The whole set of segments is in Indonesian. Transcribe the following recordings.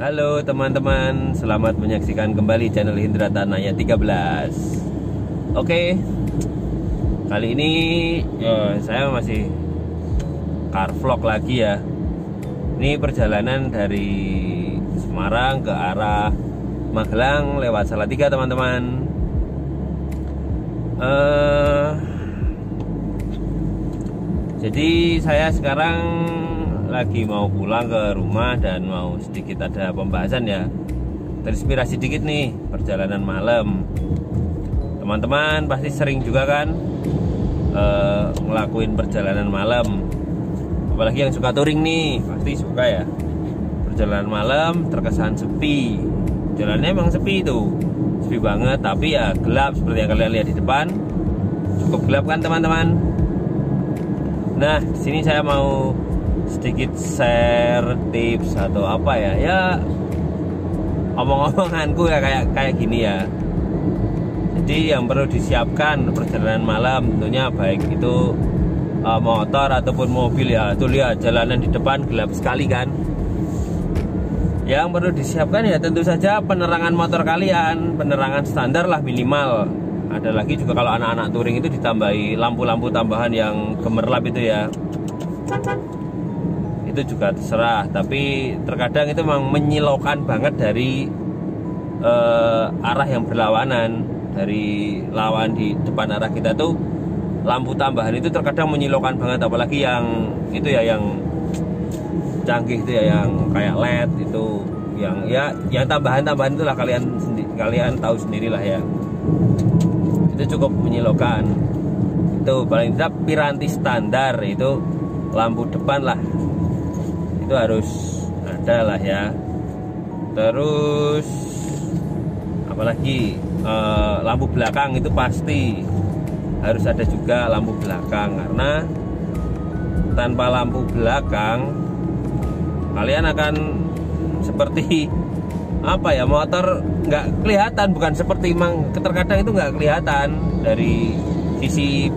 Halo teman-teman, selamat menyaksikan kembali channel Hendra Tanaya 13. Oke, kali ini saya masih car vlog lagi ya. Ini perjalanan dari Semarang ke arah Magelang lewat Salatiga teman-teman. Jadi saya sekarang lagi mau pulang ke rumah dan mau sedikit ada pembahasan ya, terinspirasi dikit nih perjalanan malam. Teman-teman pasti sering juga kan ngelakuin perjalanan malam, apalagi yang suka touring nih pasti suka ya. Perjalanan malam terkesan sepi, jalannya emang sepi tuh, sepi banget, tapi ya gelap seperti yang kalian lihat di depan, cukup gelap kan teman-teman. Nah, di sini saya mau sedikit share tips atau apa ya, omong-omonganku ya kayak gini ya. Jadi yang perlu disiapkan perjalanan malam tentunya baik itu motor ataupun mobil ya. Tuh lihat jalanan di depan gelap sekali kan. Yang perlu disiapkan ya tentu saja penerangan motor kalian, penerangan standar lah minimal. Ada lagi juga kalau anak-anak touring itu ditambahi lampu-lampu tambahan yang gemerlap itu ya. Itu juga terserah, tapi terkadang itu memang menyilaukan banget dari arah yang berlawanan. Dari lawan di depan arah kita tuh lampu tambahan itu terkadang menyilaukan banget, apalagi yang itu ya, yang canggih itu ya, yang kayak LED itu, yang tambahan-tambahan itulah kalian tahu sendirilah ya. Itu cukup menyilaukan. Itu paling tidak piranti standar itu lampu depan lah, itu harus ada lah ya. Terus apalagi lampu belakang itu pasti harus ada juga lampu belakang, karena tanpa lampu belakang kalian akan seperti apa ya, motor nggak kelihatan, bukan seperti emang terkadang itu nggak kelihatan dari sisi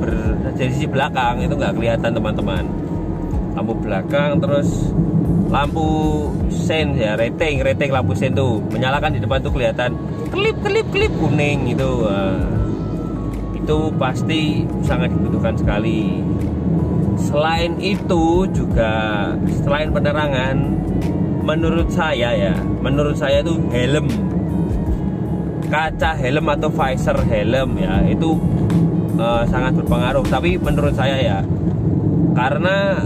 belakang itu nggak kelihatan teman-teman. Lampu belakang, terus lampu sen ya, rating lampu sen tuh menyalakan di depan tuh kelihatan kelip kuning itu. Itu pasti sangat dibutuhkan sekali. Selain itu juga, selain penerangan, menurut saya itu helm, kaca helm atau visor helm ya, itu sangat berpengaruh. Tapi menurut saya ya, karena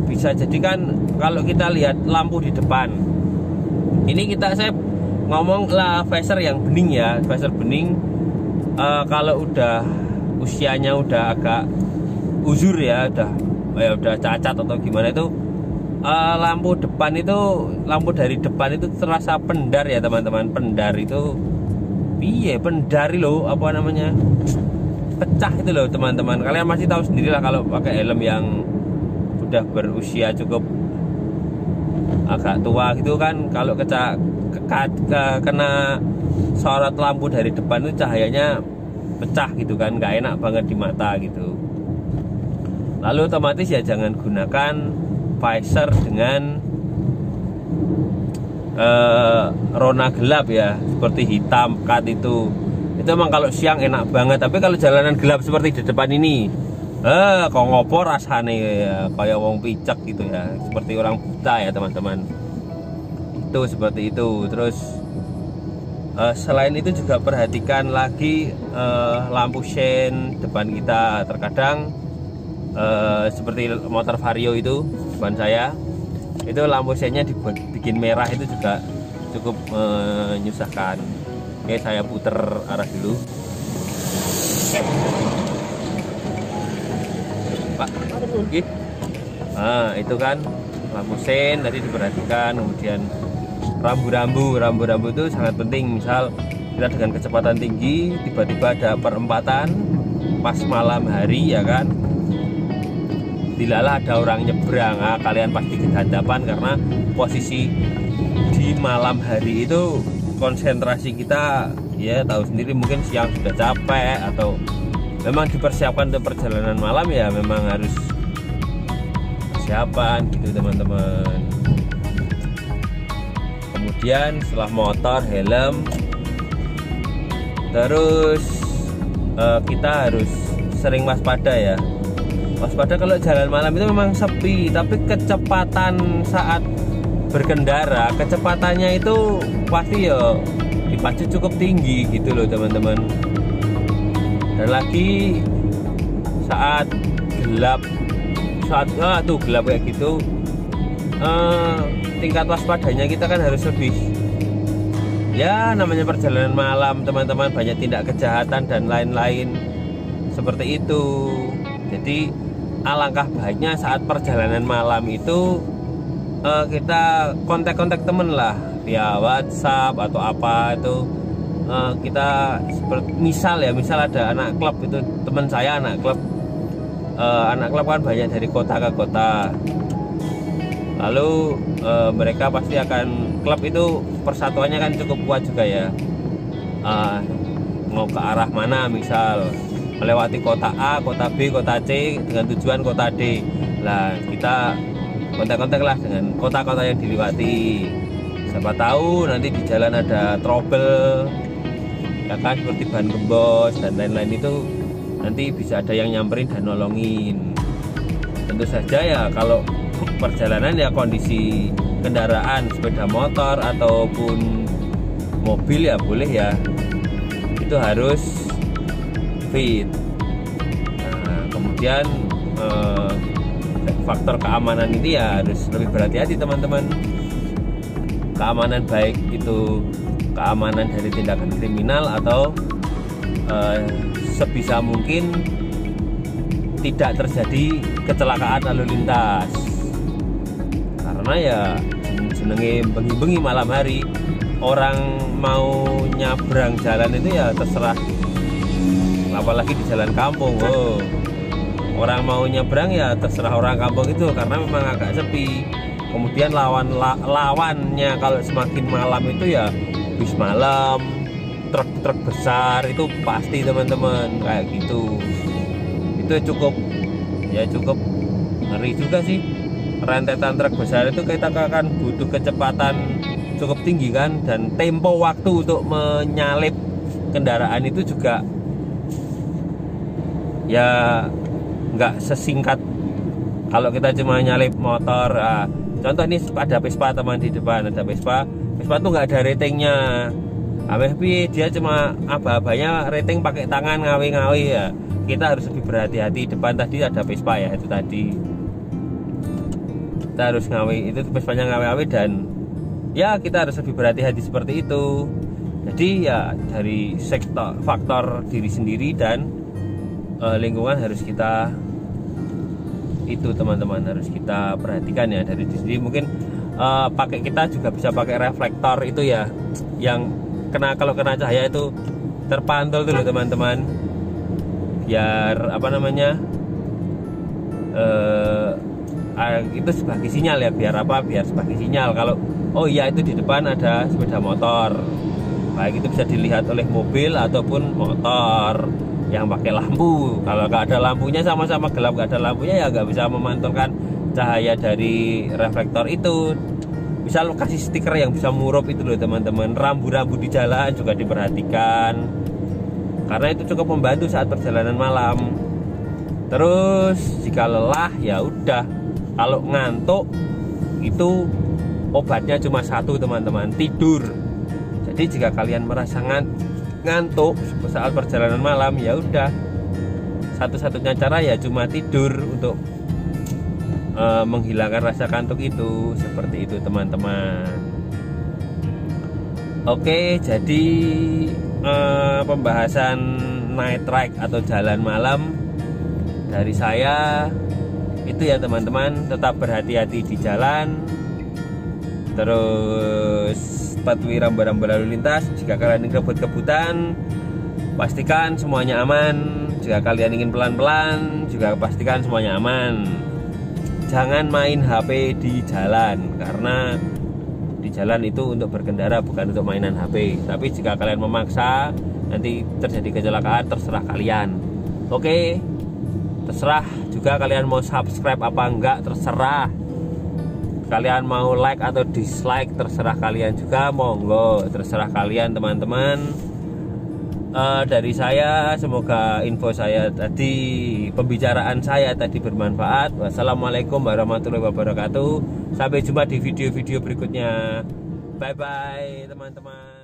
bisa jadi kan kalau kita lihat lampu di depan ini, saya ngomong lah visor yang bening ya, visor bening. Kalau udah usianya udah agak uzur ya, udah cacat atau gimana itu, lampu dari depan itu terasa pendar ya teman-teman. Pendar itu pendari loh, apa namanya, pecah itu loh teman-teman. Kalian masih tahu sendirilah kalau pakai helm yang udah berusia cukup agak tua gitu kan, kalau kena sorot lampu dari depan itu cahayanya pecah gitu kan, nggak enak banget di mata gitu. Lalu otomatis ya jangan gunakan visor dengan rona gelap ya, seperti hitam cat itu emang kalau siang enak banget, tapi kalau jalanan gelap seperti di depan ini, kok ngopo rasane ya, kayak wong picek gitu ya, seperti orang buta ya teman-teman. Itu seperti itu. Terus selain itu juga perhatikan lagi lampu sen depan kita. Terkadang seperti motor Vario itu depan saya, itu lampu sennya dibikin merah, itu juga cukup menyusahkan. Oke, saya puter arah dulu Pak. Nah itu kan lampu sen tadi diperhatikan. Kemudian rambu-rambu itu sangat penting. Misal kita dengan kecepatan tinggi, tiba-tiba ada perempatan pas malam hari ya kan, dilalah ada orang nyebrang, kalian pasti kehadapan, karena posisi di malam hari itu konsentrasi kita ya tahu sendiri, mungkin siang sudah capek atau memang dipersiapkan untuk perjalanan malam ya, memang harus persiapan gitu teman-teman. kemudian setelah motor helm. Terus kita harus sering waspada ya. Waspada kalau jalan malam itu memang sepi, tapi kecepatan saat berkendara, kecepatannya itu pasti ya dipacu cukup tinggi gitu loh teman-teman. Dan lagi saat gelap, gelap kayak gitu, tingkat waspadanya kita kan harus lebih. Ya namanya perjalanan malam teman-teman, banyak tindak kejahatan dan lain-lain seperti itu. Jadi alangkah baiknya saat perjalanan malam itu kita kontak-kontak temen lah via WhatsApp atau apa itu. Kita seperti misal ada anak klub itu, teman saya anak klub kan banyak dari kota ke kota. Lalu mereka pasti akan, klub itu persatuannya kan cukup kuat juga ya. Mau ke arah mana, misal melewati kota A, kota B, kota C dengan tujuan kota D. Lah kita kontak-kontak lah dengan kota-kota yang dilewati. Siapa tahu nanti di jalan ada trouble, ya kan, seperti ban gembos dan lain-lain, itu nanti bisa ada yang nyamperin dan nolongin. Tentu saja ya kalau perjalanan ya kondisi kendaraan sepeda motor ataupun mobil ya boleh ya, itu harus fit. Nah, kemudian faktor keamanan ini ya harus lebih berhati-hati teman-teman. Keamanan baik itu keamanan dari tindakan kriminal atau sebisa mungkin tidak terjadi kecelakaan lalu lintas. Karena ya jenenge bengi-bengi malam hari, orang mau nyabrang jalan itu ya terserah. Apalagi di jalan kampung, orang mau nyebrang ya terserah orang kampung itu, karena memang agak sepi. Kemudian lawannya kalau semakin malam itu ya bis malam, truk-truk besar itu pasti teman-teman, kayak gitu. Itu cukup ngeri juga sih. Rentetan truk besar itu kita akan butuh kecepatan cukup tinggi kan, dan tempo waktu untuk menyalip kendaraan itu juga ya nggak sesingkat kalau kita cuma nyalip motor. Contoh ini ada Vespa teman di depan, ada Vespa tuh nggak ada ratingnya. Tapi dia cuma aba-abanya rating pakai tangan ngawi-ngawi ya. Kita harus lebih berhati-hati. Depan tadi ada Vespa ya, itu tadi. Kita harus ngawi, itu Vespanya ngawi-ngawi, dan ya kita harus lebih berhati-hati seperti itu. Jadi ya dari faktor diri sendiri dan lingkungan harus kita itu teman-teman, harus kita perhatikan ya dari diri sendiri. Mungkin kita juga bisa pakai reflektor itu ya, yang kalau kena cahaya itu terpantul tuh teman-teman, biar apa namanya itu sebagai sinyal ya, biar sebagai sinyal kalau oh iya itu di depan ada sepeda motor, baik itu bisa dilihat oleh mobil ataupun motor yang pakai lampu. Kalau nggak ada lampunya, sama-sama gelap nggak ada lampunya, ya nggak bisa memantulkan cahaya dari reflektor itu. Bisa lokasi stiker yang bisa murup itu loh teman-teman. Rambu-rambu di jalan juga diperhatikan, karena itu cukup membantu saat perjalanan malam. Terus jika lelah ya udah, kalau ngantuk itu obatnya cuma satu teman-teman, tidur. Jadi jika kalian merasa ngantuk saat perjalanan malam, ya udah, satu-satunya cara ya cuma tidur untuk menghilangkan rasa kantuk itu. Seperti itu teman-teman. Oke, jadi pembahasan night ride atau jalan malam dari saya itu ya teman-teman. Tetap berhati-hati di jalan, terus patuhi rambu-rambu lalu lintas. Jika kalian ingin kebut-kebutan, pastikan semuanya aman. Jika kalian ingin pelan-pelan, juga pastikan semuanya aman. Jangan main HP di jalan, karena di jalan itu untuk berkendara, bukan untuk mainan HP. Tapi jika kalian memaksa, nanti terjadi kecelakaan, terserah kalian. Oke, terserah juga kalian mau subscribe apa enggak, terserah. Kalian mau like atau dislike terserah kalian juga, monggo, terserah kalian teman-teman. Dari saya, semoga info saya tadi, pembicaraan saya tadi bermanfaat. Wassalamualaikum warahmatullahi wabarakatuh. Sampai jumpa di video-video berikutnya. Bye bye teman-teman.